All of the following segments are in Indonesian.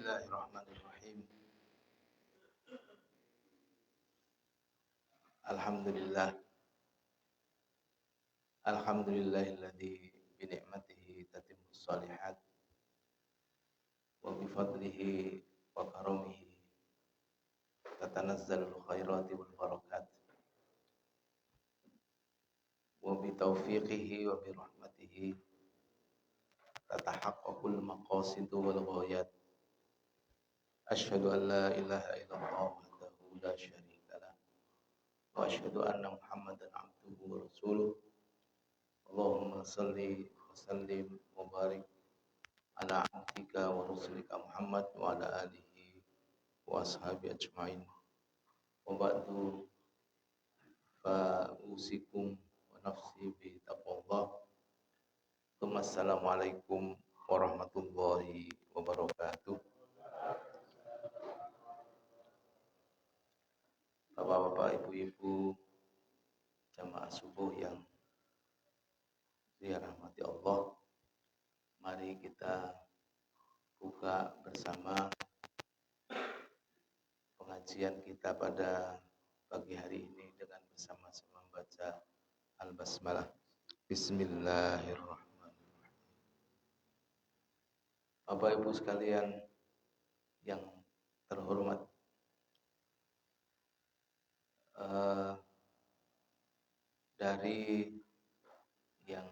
Bismillahirrahmanirrahim. Alhamdulillah. Alhamdulillahilladzi bi ni'matihi tatimmus shalihat wa bi fadlihi wa karamihi tatanazzalul khairati wal barakat wa bi taufiqihi wa bi rahmatihi tatahaqqaqul maqasidu wal ghayat. Asyhadu an la ilaha illallah wahdahu la syarika lah wa asyhadu anna Muhammadan abduhu wa rasuluh. Allahumma salli wa sallim wa barik ala abdika wa rasulika Muhammad wa ala alihi wa ashabi ajma'in. Wa ba'du fa usikum wa nafsi bi taqwallah. Assalamualaikum warahmatullahi wabarakatuh. Bapak-bapak, ibu-ibu, jamaah subuh yang dirahmati Allah, mari kita buka bersama pengajian kita pada pagi hari ini dengan bersama-sama membaca Al-Basmalah. Bismillahirrahmanirrahim. Bapak Ibu sekalian yang terhormat, dari yang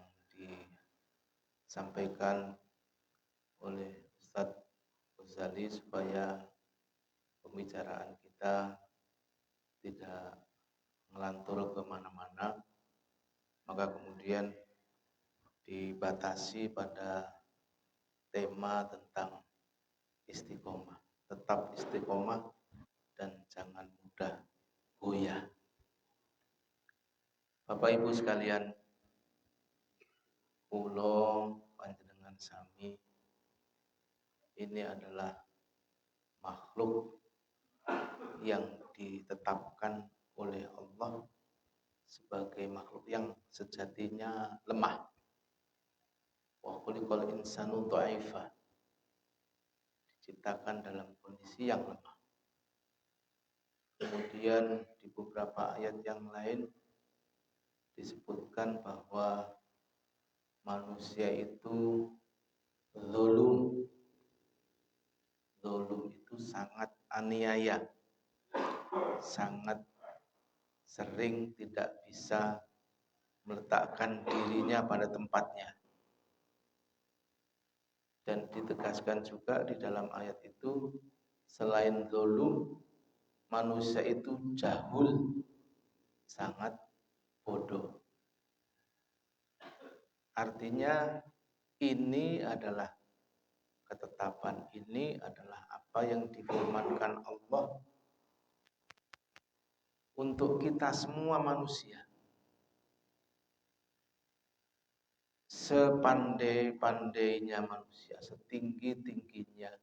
disampaikan oleh Ustadz Ghazali supaya pembicaraan kita tidak ngelantur kemana-mana, maka kemudian dibatasi pada tema tentang istiqomah. Tetap istiqomah dan jangan mudah goyah. Bapak Ibu sekalian, kula panjenengan sami ini adalah makhluk yang ditetapkan oleh Allah sebagai makhluk yang sejatinya lemah. Wa khuliqal insanu dha'ifa, diciptakan dalam kondisi yang lemah. Kemudian di beberapa ayat yang lain disebutkan bahwa manusia itu zalum. Zalum itu sangat aniaya, sangat sering tidak bisa meletakkan dirinya pada tempatnya. Dan ditegaskan juga di dalam ayat itu, selain zalum, manusia itu jahul, sangat bodoh. Artinya ini adalah ketetapan, ini adalah apa yang difirmankan Allah untuk kita semua manusia. Sepandai-pandainya manusia, setinggi-tingginya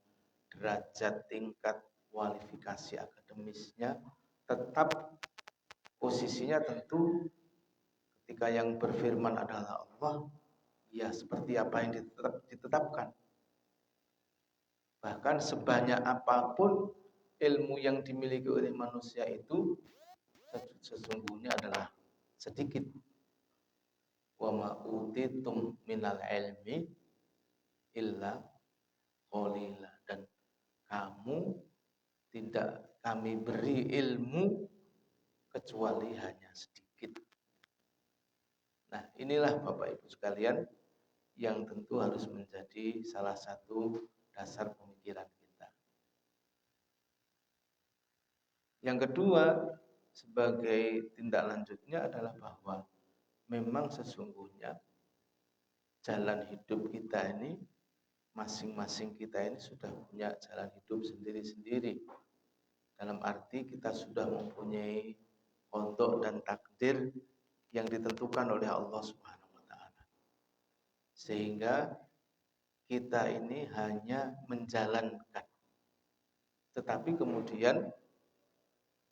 derajat tingkat kualifikasi akademisnya, tetap posisinya tentu ketika yang berfirman adalah Allah, ya seperti apa yang ditetapkan. Bahkan sebanyak apapun ilmu yang dimiliki oleh manusia itu sesungguhnya adalah sedikit. Wa ma utitum minal ilmi illa qalila, dan kamu tidak kami beri ilmu kecuali hanya sedikit. Nah, inilah Bapak Ibu sekalian yang tentu harus menjadi salah satu dasar pemikiran kita. Yang kedua, sebagai tindak lanjutnya adalah bahwa memang sesungguhnya jalan hidup kita ini, masing-masing kita ini sudah punya jalan hidup sendiri-sendiri. Dalam arti kita sudah mempunyai kodok dan takdir yang ditentukan oleh Allah Subhanahu wa ta'ala. Sehingga kita ini hanya menjalankan. Tetapi kemudian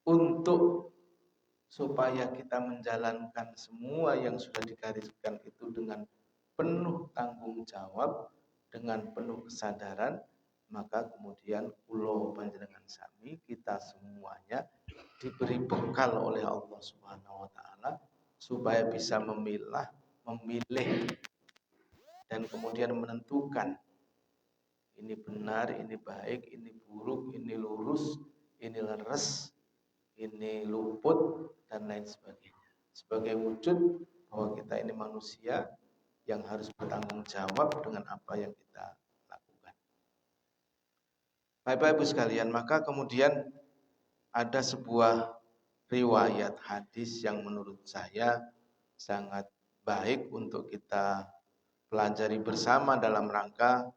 untuk supaya kita menjalankan semua yang sudah digariskan itu dengan penuh tanggung jawab, dengan penuh kesadaran, Maka kemudian kula panjenengan sami kita semuanya diberi bekal oleh Allah Subhanahu wa taala supaya bisa memilih dan kemudian menentukan ini benar, ini baik, ini buruk, ini lurus, ini leres, ini luput dan lain sebagainya. Sebagai wujud bahwa kita ini manusia yang harus bertanggung jawab dengan apa yang kita lakukan. Bapak Ibu sekalian, maka kemudian ada sebuah riwayat hadis yang menurut saya sangat baik untuk kita pelajari bersama dalam rangka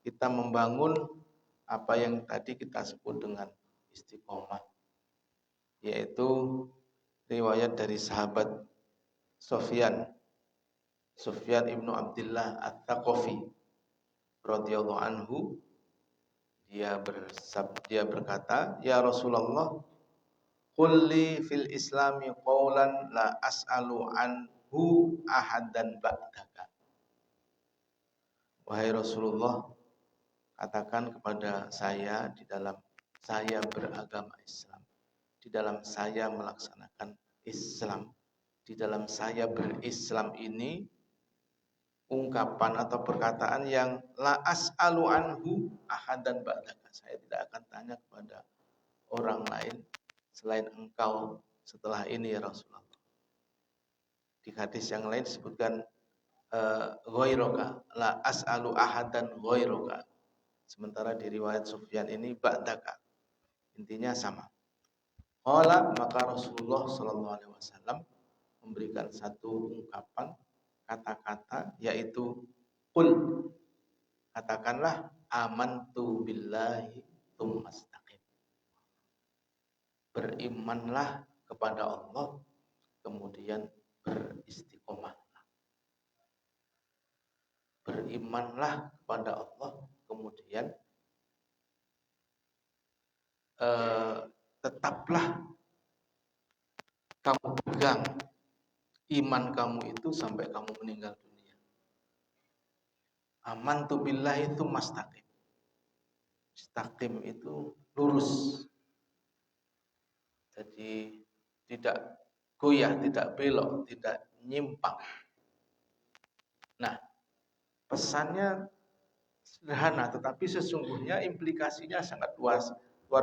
kita membangun apa yang tadi kita sebut dengan istiqomah, yaitu riwayat dari sahabat Sufyan ibnu Abdullah At-Thaqafi radhiyallahu anhu. Dia berkata, ya Rasulullah, qul li fil islami qawlan la as'alu anhu ahadan ba'daka. Wahai Rasulullah, katakan kepada saya di dalam saya beragama Islam, di dalam saya melaksanakan Islam, di dalam saya berislam ini ungkapan atau perkataan yang la as'alu anhu ahadan ba'daka. Saya tidak akan tanya kepada orang lain selain engkau setelah ini ya Rasulullah. Di hadis yang lain disebutkan ghairaka la as'alu ahadan ghairaka. Sementara di riwayat Sufyan ini ba'daka. Intinya sama. Qala, maka Rasulullah sallallahu alaihi wasallam memberikan satu ungkapan kata-kata yaitu qul, katakanlah amantu billahi tsumastaqim, berimanlah kepada Allah kemudian beristiqomahlah, berimanlah kepada Allah kemudian tetaplah kamu pegang iman kamu itu sampai kamu meninggal dunia. Amantu billahi itu mustaqim. Mustaqim itu lurus. Jadi tidak goyah, tidak belok, tidak nyimpang. Nah, pesannya sederhana tetapi sesungguhnya implikasinya sangat luar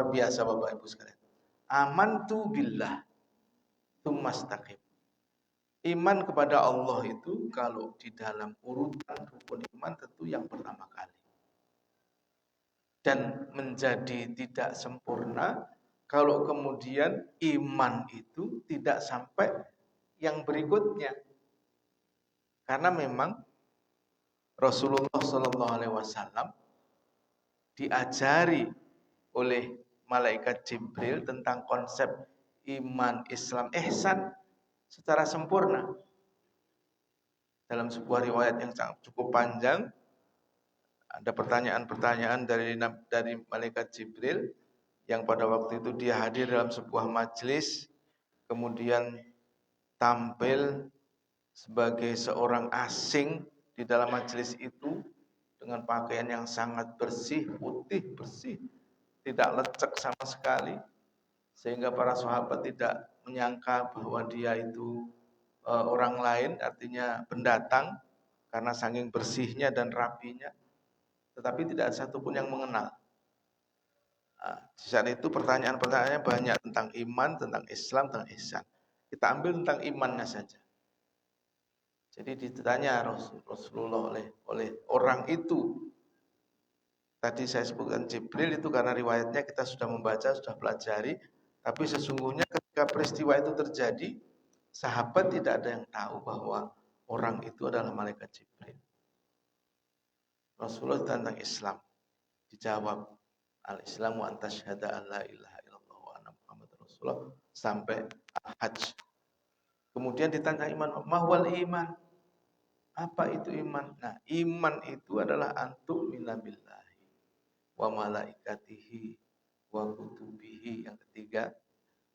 biasa Bapak Ibu sekalian. Amantu billah tsumastaqim. Iman kepada Allah itu kalau di dalam urutan rukun iman tentu yang pertama kali. Dan menjadi tidak sempurna kalau kemudian iman itu tidak sampai yang berikutnya. Karena memang Rasulullah SAW diajari oleh malaikat Jibril tentang konsep iman, Islam, ihsan secara sempurna. Dalam sebuah riwayat yang cukup panjang, ada pertanyaan-pertanyaan dari malaikat Jibril yang pada waktu itu dia hadir dalam sebuah majelis, kemudian tampil sebagai seorang asing di dalam majelis itu dengan pakaian yang sangat bersih, putih, bersih, tidak lecek sama sekali, sehingga para sahabat tidak menyangka bahwa dia itu orang lain, artinya pendatang, karena saking bersihnya dan rapinya, tetapi tidak ada satupun yang mengenal. Di saat itu pertanyaan-pertanyaannya banyak tentang iman, tentang Islam, tentang ihsan. Kita ambil tentang imannya saja. Jadi ditanya Rasulullah oleh orang itu. Tadi saya sebutkan Jibril itu karena riwayatnya kita sudah membaca, sudah pelajari. Tapi sesungguhnya ketika peristiwa itu terjadi, sahabat tidak ada yang tahu bahwa orang itu adalah malaikat Jibril. Rasulullah tentang Islam dijawab, al-Islamu an tasyhada an la ilaha illallah wa anna Muhammadar Rasulullah sampai al-Hajj. Kemudian ditanya iman, mahwal iman. Apa itu iman? Nah, iman itu adalah antu minabillahi wa malaikatihi wa kutubihi. Yang ketiga,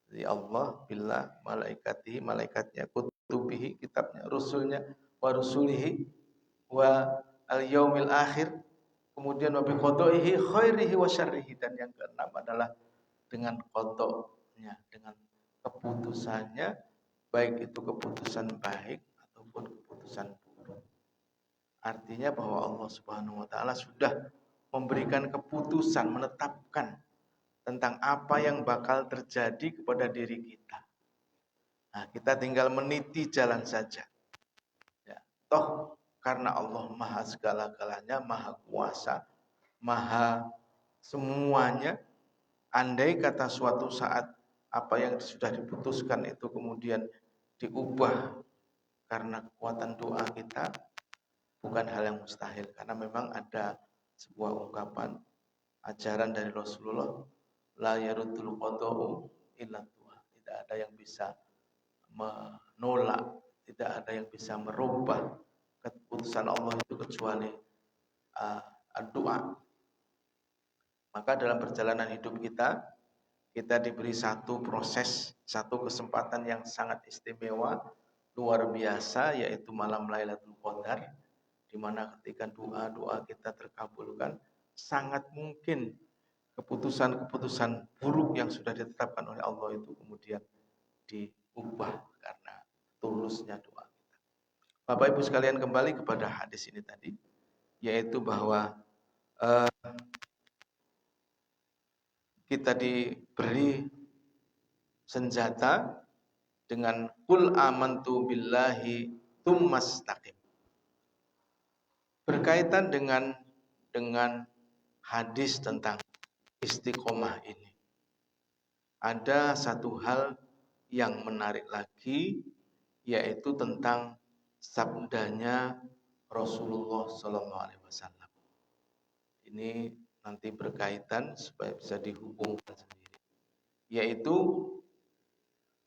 dari Allah, billah, malaikatihi, malaikatnya, kutubihi, kitabnya, rusulnya, wa rusulihi, wa al-yaumil akhir, Kemudian wa bi qada'ihi khairihi wa syarrihi, dan yang keenam adalah dengan qada'nya, dengan keputusannya, baik itu keputusan baik ataupun keputusan buruk. Artinya bahwa Allah Subhanahu wa taala sudah memberikan keputusan, menetapkan tentang apa yang bakal terjadi kepada diri kita. Nah, kita tinggal meniti jalan saja. Ya, toh karena Allah Maha segala-galanya, Maha kuasa, Maha semuanya, andai kata suatu saat apa yang sudah diputuskan itu kemudian diubah karena kekuatan doa kita, bukan hal yang mustahil. Karena memang ada sebuah ungkapan ajaran dari Rasulullah, la yaruddul qada'u illa du'a. Tidak ada yang bisa menolak, tidak ada yang bisa merubah keputusan Allah itu kecuali doa. Maka dalam perjalanan hidup kita diberi satu proses, satu kesempatan yang sangat istimewa, luar biasa, yaitu malam Lailatul Qadar, di mana ketika doa-doa kita terkabulkan, sangat mungkin keputusan-keputusan buruk yang sudah ditetapkan oleh Allah itu kemudian diubah karena tulusnya doa kita. Bapak Ibu sekalian, kembali kepada hadis ini tadi, yaitu bahwa kita diberi senjata dengan qul amantu billahi tsumastaqim. Berkaitan dengan hadis tentang istiqomah ini, ada satu hal yang menarik lagi, yaitu tentang sabdanya Rasulullah SAW. Ini nanti berkaitan supaya bisa dihubungkan sendiri, yaitu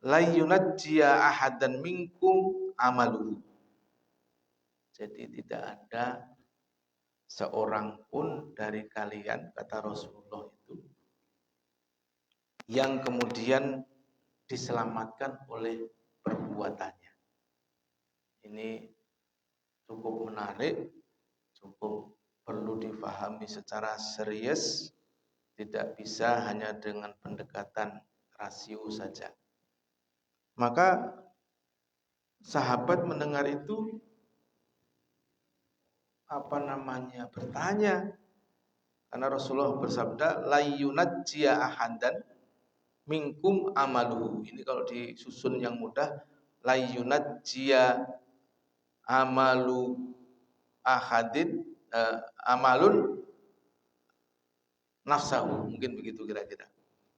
la yunajjiya ahadan minkum amaluhu. Jadi tidak ada seorang pun dari kalian, kata Rasulullah itu, yang kemudian diselamatkan oleh perbuatannya. Ini cukup menarik, cukup perlu difahami secara serius, tidak bisa hanya dengan pendekatan rasio saja. Maka sahabat mendengar itu bertanya, karena Rasulullah bersabda la yunajjiya ahadan minkum amaluhu. Ini kalau disusun yang mudah, la yunajjiya amalu ahadin amalun nafsahu, mungkin begitu kira-kira.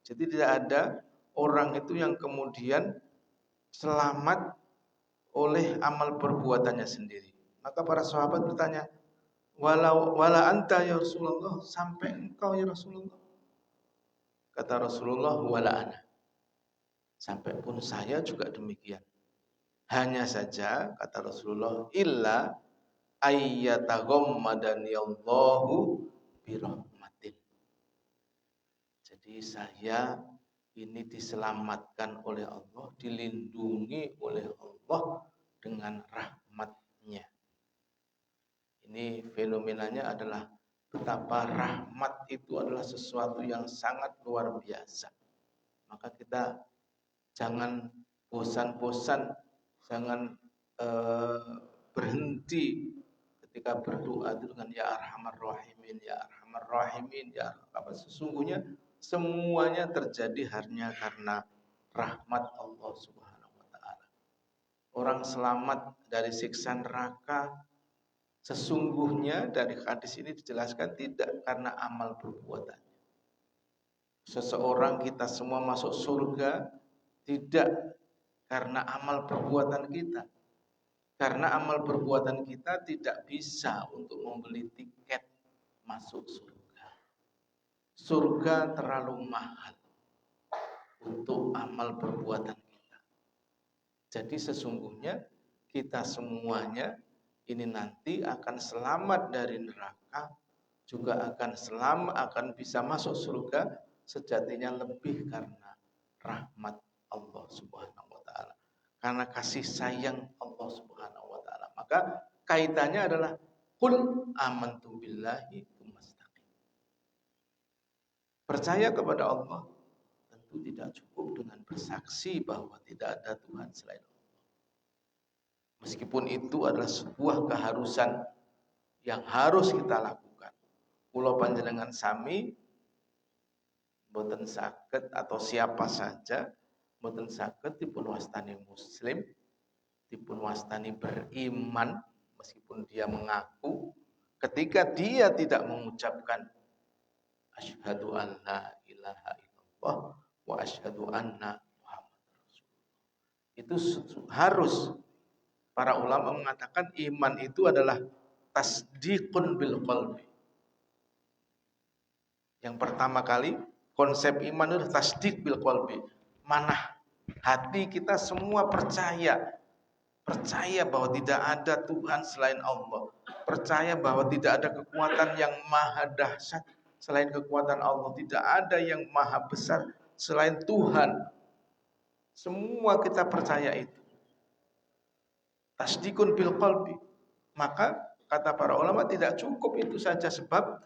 Jadi tidak ada orang itu yang kemudian selamat oleh amal perbuatannya sendiri. Maka para sahabat bertanya, wala anta ya Rasulullah, sampai engkau ya Rasulullah. Kata Rasulullah, wala ana, sampai pun saya juga demikian. Hanya saja, kata Rasulullah, illa ayyataghammadani Allahu birahmatin. Jadi saya ini diselamatkan oleh Allah, dilindungi oleh Allah dengan rahmatnya. Ini fenomenanya adalah betapa rahmat itu adalah sesuatu yang sangat luar biasa. Maka kita jangan bosan-bosan, jangan berhenti ketika berdoa itu dengan ya arhamar rahimin, ya arhamar rahimin, ya apa, sesungguhnya semuanya terjadi hanya karena rahmat Allah Subhanahu wa taala. Orang selamat dari siksa neraka sesungguhnya dari hadis ini dijelaskan tidak karena amal perbuatannya. Seseorang, kita semua masuk surga tidak karena amal perbuatan kita. Karena amal perbuatan kita tidak bisa untuk membeli tiket masuk surga. Surga terlalu mahal untuk amal perbuatan kita. Jadi sesungguhnya kita semuanya ini nanti akan selamat dari neraka, juga akan bisa masuk surga, sejatinya lebih karena rahmat Allah Subhanahu wa taala. Karena kasih sayang Allah Subhanahu wa taala. Maka kaitannya adalah qul amantu billahi tsumma. Percaya kepada Allah tentu tidak cukup dengan bersaksi bahwa tidak ada Tuhan selain Allah. Meskipun itu adalah sebuah keharusan yang harus kita lakukan. Kula panjenengan sami boten saged atau siapa saja boten saged dipun wastani muslim, dipun wastani beriman meskipun dia mengaku ketika dia tidak mengucapkan asyhadu an la ilaha illallah wa asyhadu anna Muhammad Rasulullah. Itu harus. Para ulama mengatakan iman itu adalah tasdiqun bil qalbi. Yang pertama kali konsep iman itu tasdiq bil qalbi. Mana hati kita semua percaya bahwa tidak ada Tuhan selain Allah. Percaya bahwa tidak ada kekuatan yang maha dahsyat selain kekuatan Allah. Tidak ada yang maha besar selain Tuhan. Semua kita percaya itu. Tasdikun bil qalbi. Maka kata para ulama tidak cukup itu saja, sebab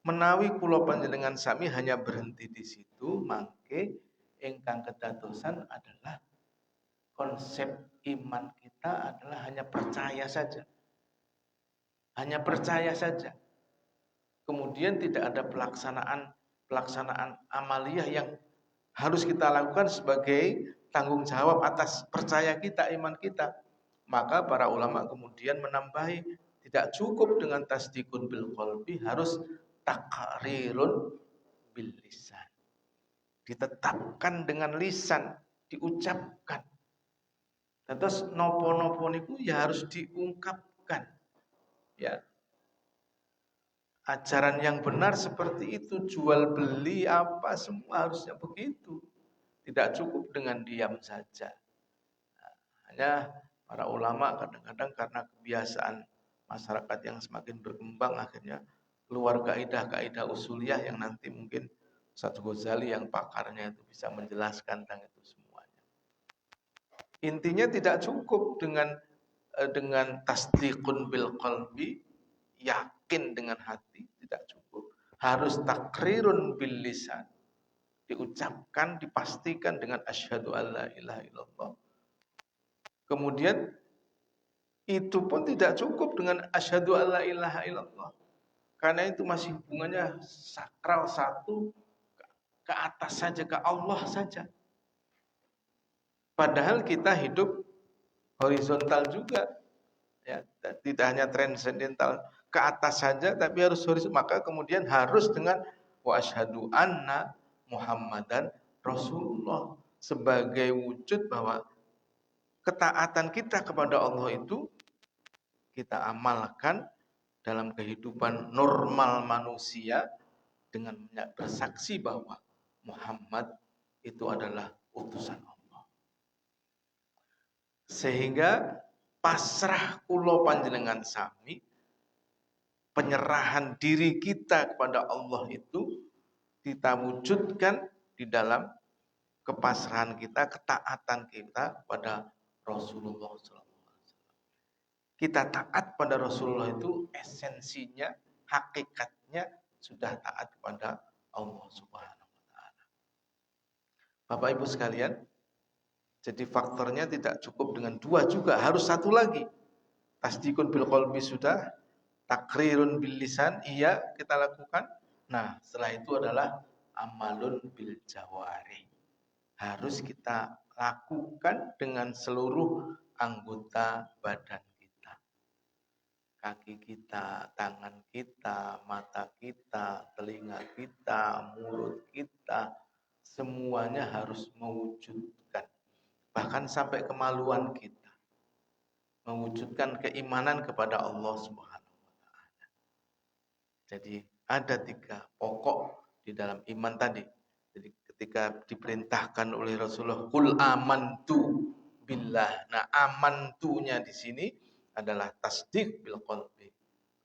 menawi kula panjenengan sami hanya berhenti di situ, mangke ingkang kedadosan adalah konsep iman kita adalah hanya percaya saja. Hanya percaya saja. Kemudian tidak ada pelaksanaan amaliyah yang harus kita lakukan sebagai tanggung jawab atas percaya kita, iman kita. Maka para ulama kemudian menambahi, tidak cukup dengan tasdikun bil qalbi, harus takrirun bil lisan. Ditetapkan dengan lisan, diucapkan. Terus nopo-nopo niku ya harus diungkapkan. Ya. Ajaran yang benar seperti itu, jual beli apa semua harusnya begitu. Tidak cukup dengan diam saja. Nah, hanya para ulama kadang-kadang karena kebiasaan masyarakat yang semakin berkembang akhirnya keluar kaidah-kaidah usuliyah yang nanti mungkin Ustaz Ghazali yang pakarnya itu bisa menjelaskan tentang itu semuanya. Intinya tidak cukup dengan tasdiqun bil qalbi, yakin dengan hati, tidak cukup. Harus takrirun bil lisan, diucapkan, dipastikan dengan asyhadu alla ilaha illallah. Kemudian itu pun tidak cukup dengan asyhadu alla ilaha illallah. Karena itu masih hubungannya sakral satu ke atas saja, ke Allah saja. Padahal kita hidup horizontal juga. Ya, tidak hanya transcendental ke atas saja, tapi harus horizontal. Maka kemudian harus dengan wa asyhadu anna Muhammadan Rasulullah sebagai wujud bahwa ketaatan kita kepada Allah itu kita amalkan dalam kehidupan normal manusia dengan bersaksi bahwa Muhammad itu adalah utusan Allah. Sehingga pasrah kula panjenengan sami, penyerahan diri kita kepada Allah itu kita wujudkan di dalam kepasrahan kita, ketaatan kita pada Rasulullah SAW. Kita taat pada Rasulullah itu esensinya, hakikatnya sudah taat kepada Allah Subhanahu wa taala. Bapak Ibu sekalian, jadi faktornya tidak cukup dengan dua, juga harus satu lagi. Tasdikun bil qalbi sudah, takrirun bil lisan iya kita lakukan. Nah, setelah itu adalah amalun bil jawari. Harus kita lakukan dengan seluruh anggota badan kita. Kaki kita, tangan kita, mata kita, telinga kita, mulut kita, semuanya harus mewujudkan. Bahkan sampai kemaluan kita. Mewujudkan keimanan kepada Allah Subhanahu wa taala. Jadi ada 3 pokok di dalam iman tadi. Jadi ketika diperintahkan oleh Rasulullah, "Qul amantu billah." Nah, amantunya di sini adalah tasdiq bil qalbi,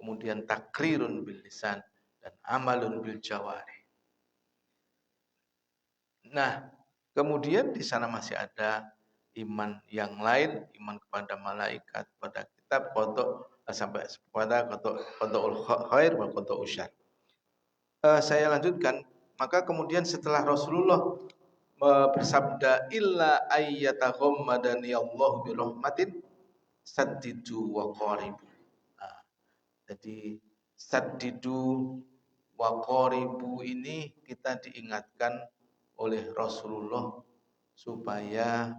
kemudian takrirun bil lisan dan amalun bil jawari. Nah, kemudian di sana masih ada iman yang lain, iman kepada malaikat, kepada kitab, qada sampai kepada qadaul khair wa qadaul syarr. Saya lanjutkan, Maka kemudian setelah Rasulullah bersabda illa ayyataghammadani Allah bi rahmatin saddidu wa qaribu. Nah, jadi saddidu wa qaribu ini kita diingatkan oleh Rasulullah supaya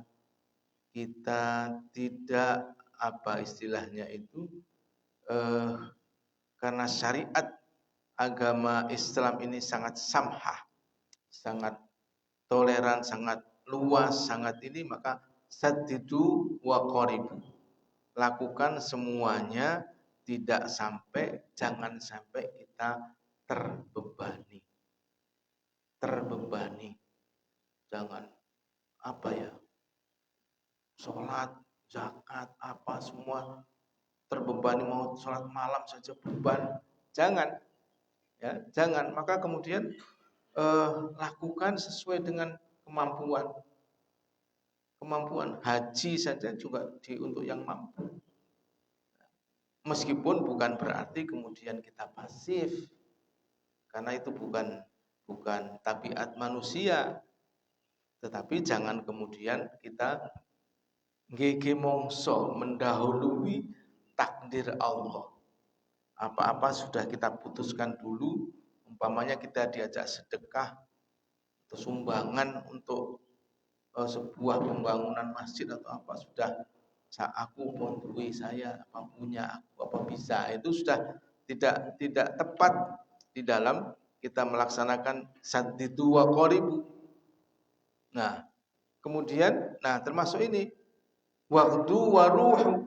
kita tidak apa istilahnya itu karena syariat agama Islam ini sangat samhah, sangat toleran, sangat luas, sangat ini, maka saddidu wa qaribu. Lakukan semuanya, tidak sampai, jangan sampai kita terbebani. Terbebani. Jangan apa ya? Sholat, zakat, apa semua terbebani, mau sholat malam saja beban. Jangan. Ya, jangan. Maka kemudian lakukan sesuai dengan kemampuan. Kemampuan haji saja juga untuk yang mampu. Meskipun bukan berarti kemudian kita pasif, karena itu bukan tabiat manusia. Tetapi jangan kemudian kita gege mongso mendahului takdir Allah. Apa-apa sudah kita putuskan dulu, umpamanya kita diajak sedekah atau sumbangan untuk sebuah pembangunan masjid atau apa, sudah aku pun duwe, saya apa punya, aku apa bisa, itu sudah tidak tepat di dalam kita melaksanakan saddidu wa qaribu. Nah, kemudian termasuk ini waqdu wa ruhu.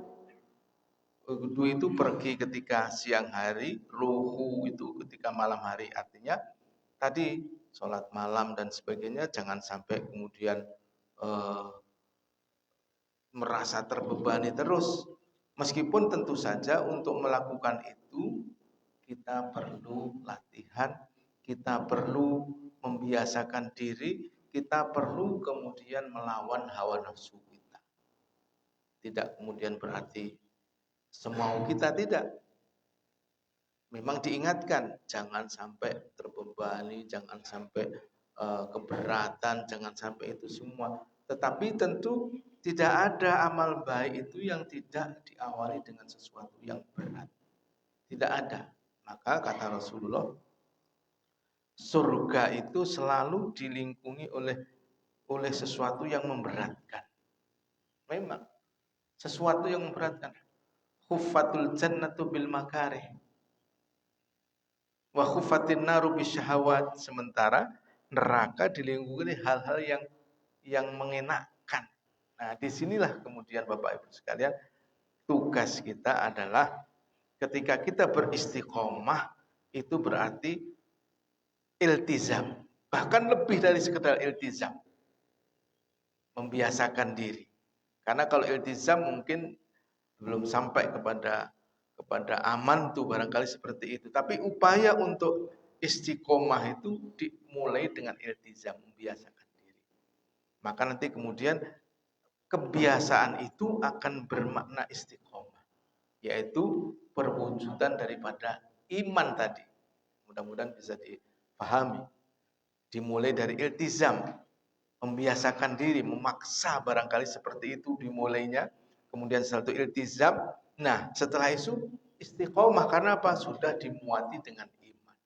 Waqdu itu pergi ketika siang hari, ruhu itu ketika malam hari. Artinya tadi sholat malam dan sebagainya jangan sampai kemudian merasa terbebani terus. Meskipun tentu saja untuk melakukan itu kita perlu latihan, kita perlu membiasakan diri, kita perlu kemudian melawan hawa nafsu kita. Tidak kemudian berarti semau kita, tidak. Memang diingatkan jangan sampai terbebani, jangan sampai keberatan, jangan sampai itu semua. Tetapi tentu tidak ada amal baik itu yang tidak diawali dengan sesuatu yang berat. Tidak ada. Maka kata Rasulullah, surga itu selalu dilingkungi oleh sesuatu yang memberatkan. Memang sesuatu yang memberatkan. Khuffatul jannatu bil makarih wa khuffatin naru bisyahawat. Sementara neraka dilingkungi hal-hal yang mengenakkan. Nah, disinilah kemudian Bapak Ibu sekalian, tugas kita adalah ketika kita beristiqomah itu berarti iltizam, bahkan lebih dari sekedar iltizam, membiasakan diri. Karena kalau iltizam mungkin belum sampai kepada aman tuh barangkali seperti itu. Tapi upaya untuk istiqomah itu dimulai dengan iltizam, membiasakan diri. Maka nanti kemudian kebiasaan itu akan bermakna istiqomah, yaitu perwujudan daripada iman tadi. Mudah-mudahan bisa dipahami. Dimulai dari iltizam, membiasakan diri, memaksa barangkali seperti itu dimulainya. Kemudian satu iltizam. Nah, setelah itu istiqomah, karena apa? Sudah dimuati dengan iman.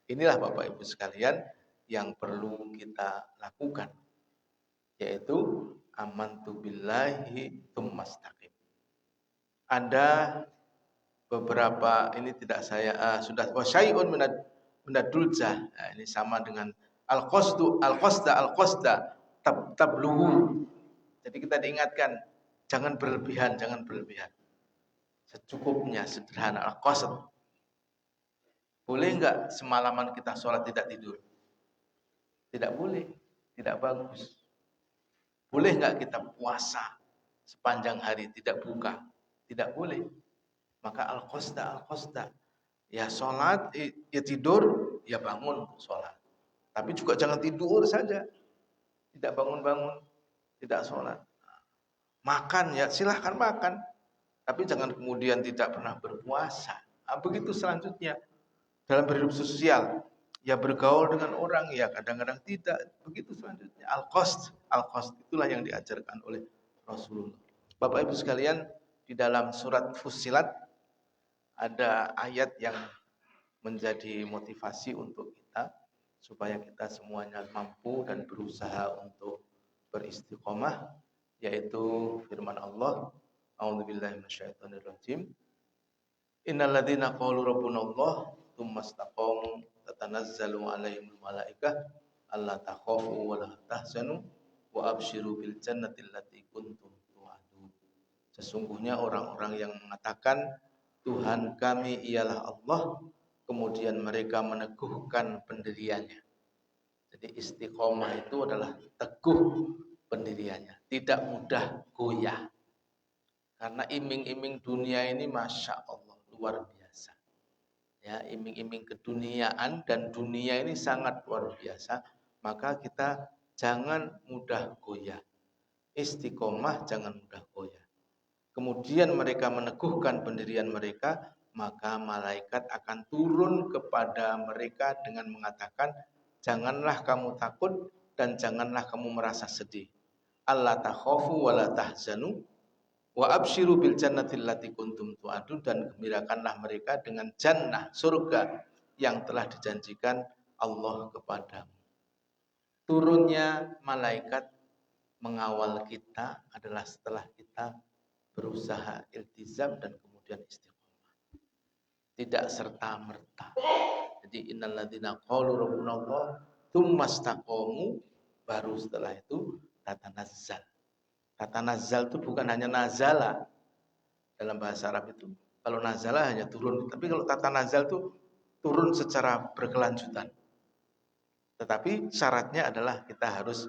Inilah Bapak Ibu sekalian yang perlu kita lakukan, yaitu amantu billahi tsumastaqim. Ada beberapa, ini tidak saya sudah wasyai'un minadulzah. Nah, ini sama dengan al-qasda tabluhu. Jadi kita diingatkan jangan berlebihan. Secukupnya, sederhana. Al-qasd. Boleh enggak semalaman kita sholat tidak tidur? Tidak boleh, tidak bagus. Boleh enggak kita puasa sepanjang hari tidak buka? Tidak boleh. Maka al-qasda. Ya sholat, ya tidur, ya bangun sholat. Tapi juga jangan tidur saja. Tidak bangun-bangun, tidak sholat. Makan, ya silahkan makan. Tapi jangan kemudian tidak pernah berpuasa. Begitu selanjutnya dalam berhidup sosial. Ya bergaul dengan orang, ya kadang-kadang tidak. Begitu selanjutnya. Al-qasd itulah yang diajarkan oleh Rasulullah. Bapak Ibu sekalian, di dalam surat Fussilat ada ayat yang menjadi motivasi untuk kita supaya kita semuanya mampu dan berusaha untuk beristiqomah, yaitu firman Allah, a'udzubillahi minasyaitonirrajim, innalladzina qalu rabbunallah tsumma istaqamu tatanazzalu alaihimul malaikah alla takhafu wa la tahzanu wa absyiru bil jannati allati kuntum tu'adun. Sesungguhnya orang-orang yang mengatakan Tuhan kami ialah Allah, kemudian mereka meneguhkan pendiriannya. Jadi istiqomah itu adalah teguh pendiriannya, tidak mudah goyah. Karena iming-iming dunia ini Masya Allah luar biasa. Ya, iming-iming keduniaan dan dunia ini sangat luar biasa. Maka kita jangan mudah goyah. Istiqomah jangan mudah goyah. Kemudian mereka meneguhkan pendirian mereka, maka malaikat akan turun kepada mereka dengan mengatakan, janganlah kamu takut dan janganlah kamu merasa sedih. Alla takhafu wa la tahzanu wa absyiru bil jannati allati kuntum tu'adun, dan gembirakanlah mereka dengan jannah, surga yang telah dijanjikan Allah kepadamu. Turunnya malaikat mengawal kita adalah setelah kita berusaha iltizam dan kemudian istiqomah. Tidak serta-merta. Jadi innalladzina qalu rabbunallah tsumma istaqamu, baru setelah itu tatanazzal. Tatanazzal itu bukan hanya nazala. Dalam bahasa Arab itu kalau nazala hanya turun, tapi kalau tatanazzal itu turun secara berkelanjutan. Tetapi syaratnya adalah kita harus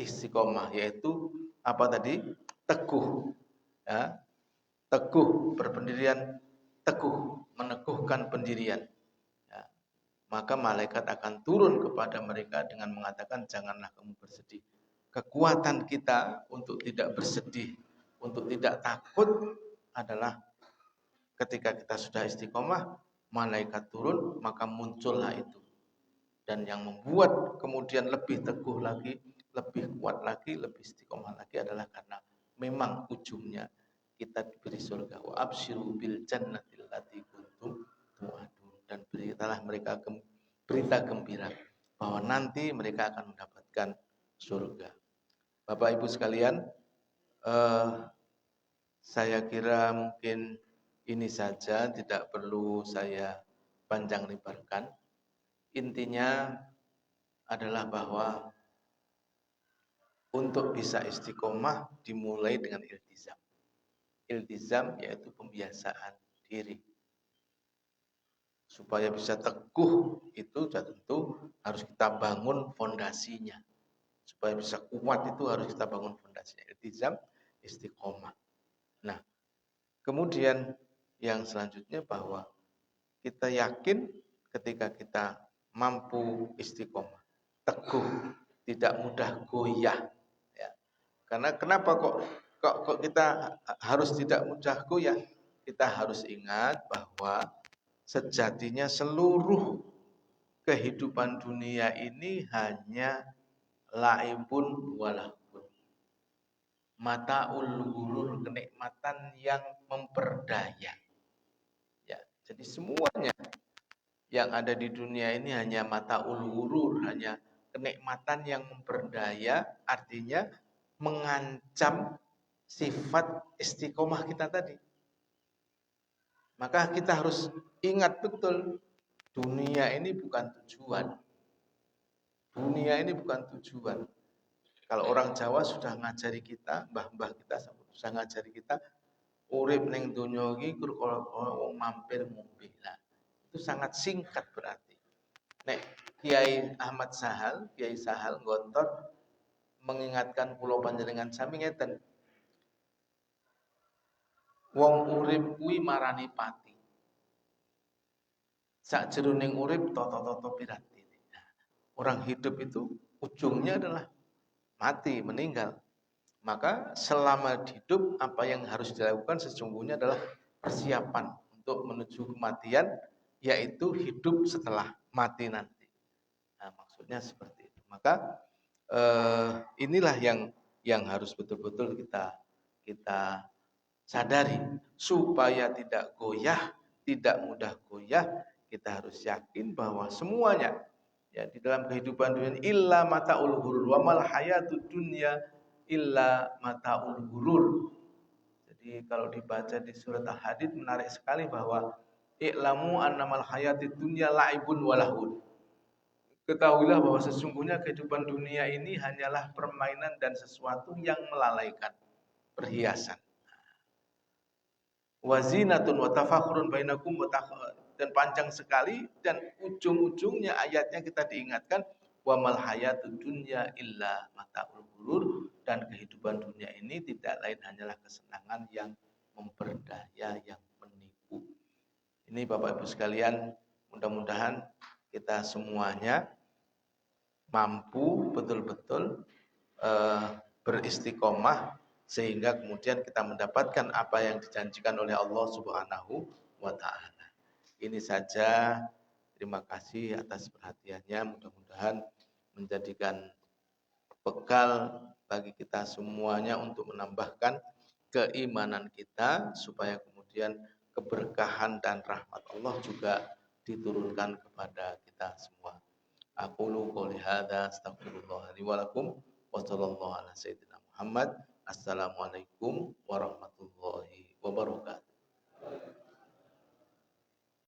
istiqomah, yaitu apa tadi? Teguh, ya, teguh berpendirian, teguh meneguhkan pendirian. Ya. Maka malaikat akan turun kepada mereka dengan mengatakan janganlah kamu bersedih. Kekuatan kita untuk tidak bersedih, untuk tidak takut adalah ketika kita sudah istiqomah, malaikat turun, maka muncullah itu. Dan yang membuat kemudian lebih teguh lagi, lebih kuat lagi, lebih istiqomah lagi adalah karena memang ujungnya kita diberi surga. Wa absyiru bil jannati allati kuntum tu'adun, dan beritalah mereka berita gembira bahwa nanti mereka akan mendapatkan surga. Bapak Ibu sekalian, saya kira mungkin ini saja, tidak perlu saya panjang lebarkan. Intinya adalah bahwa untuk bisa istiqomah dimulai dengan iltizam. Iltizam yaitu pembiasaan diri. Supaya bisa teguh itu tentu harus kita bangun fondasinya. Supaya bisa kuat itu harus kita bangun fondasinya. Iltizam, istiqomah. Nah, kemudian yang selanjutnya bahwa kita yakin ketika kita mampu istiqomah, teguh, tidak mudah goyah. Ya. Karena kenapa kok kita harus tidak mudah goyah? Kita harus ingat bahwa sejatinya seluruh kehidupan dunia ini hanya laibun walahun. Mataul ghurur, kenikmatan yang memperdaya. Ya, jadi semuanya yang ada di dunia ini hanya mataul ghurur, hanya kenikmatan yang memperdaya, artinya mengancam sifat istiqomah kita tadi. Maka kita harus ingat betul, dunia ini bukan tujuan. Dunia ini bukan tujuan. Kalau orang Jawa sudah ngajari kita, mbah-mbah kita sudah ngajari kita, urip ning donya iki wong mampir ngombe. Nah, itu sangat singkat berarti. Nek Kiai Ahmad Sahal, Kiai Sahal Gontor mengingatkan kula panjenengan sami ngeten. Wong urip kuwi marani pati. Sakjeroning urip toto-toto pirati. Nah, orang hidup itu ujungnya adalah mati, meninggal. Maka selama hidup apa yang harus dilakukan sesungguhnya adalah persiapan untuk menuju kematian, yaitu hidup setelah mati nanti. Nah, maksudnya seperti itu. Maka inilah yang harus betul-betul kita sadari supaya tidak goyah, tidak mudah goyah. Kita harus yakin bahwa semuanya ya di dalam kehidupan dunia illa mataul ghurur wa mal hayatud dunya illa mataul ghurur. Jadi kalau dibaca di surat Al-Hadid menarik sekali bahwa i'lamu annamal hayatid dunya la'ibun walahun. Ketahuilah bahwa sesungguhnya kehidupan dunia ini hanyalah permainan dan sesuatu yang melalaikan, perhiasan. Wazinatun wa tafakhurun bainakum dan panjang sekali dan ujung-ujungnya ayatnya kita diingatkan wa mal hayatud dunya illa mataul ghurur, dan kehidupan dunia ini tidak lain hanyalah kesenangan yang memperdaya, yang menipu. Ini Bapak Ibu sekalian, mudah-mudahan kita semuanya mampu betul-betul beristiqomah sehingga kemudian kita mendapatkan apa yang dijanjikan oleh Allah Subhanahu wa taala. Ini saja, terima kasih atas perhatiannya. Mudah-mudahan menjadikan bekal bagi kita semuanya untuk menambahkan keimanan kita supaya kemudian keberkahan dan rahmat Allah juga diturunkan kepada kita semua. Aqulu qouli hadza astaghfirullah li wa lakum wa sallallahu ala sayyidina Muhammad. Assalamualaikum warahmatullahi wabarakatuh.